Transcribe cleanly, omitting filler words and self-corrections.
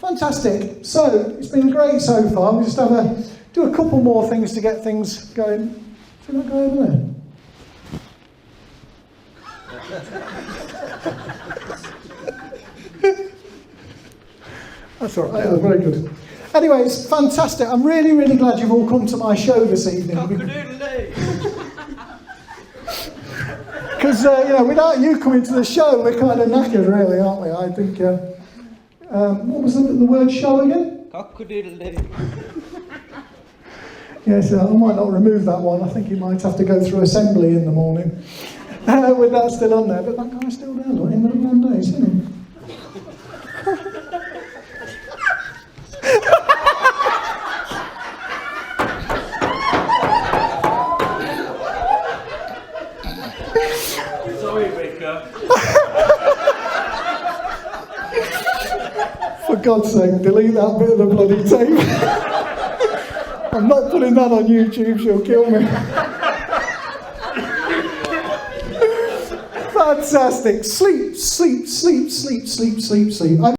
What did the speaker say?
Fantastic. So, it's been great so far. We just do a couple more things to get things going. Should I go over there? That's all right. Oh, very good. Anyway, it's fantastic. I'm really, really glad you've all come to my show this evening. Because, without you coming to the show, we're kind of knackered, really, aren't we? I think, what was the word show again? Cock-a-doodle-doo. Yes, I might not remove that one. I think you might have to go through assembly in the morning with that still on there. But that guy's still there, like in the long days, isn't he? Sorry, Vicar. For God's sake, delete that bit of the bloody tape. I'm not putting that on YouTube, she'll kill me. Fantastic. Sleep, sleep, sleep, sleep, sleep, sleep, sleep.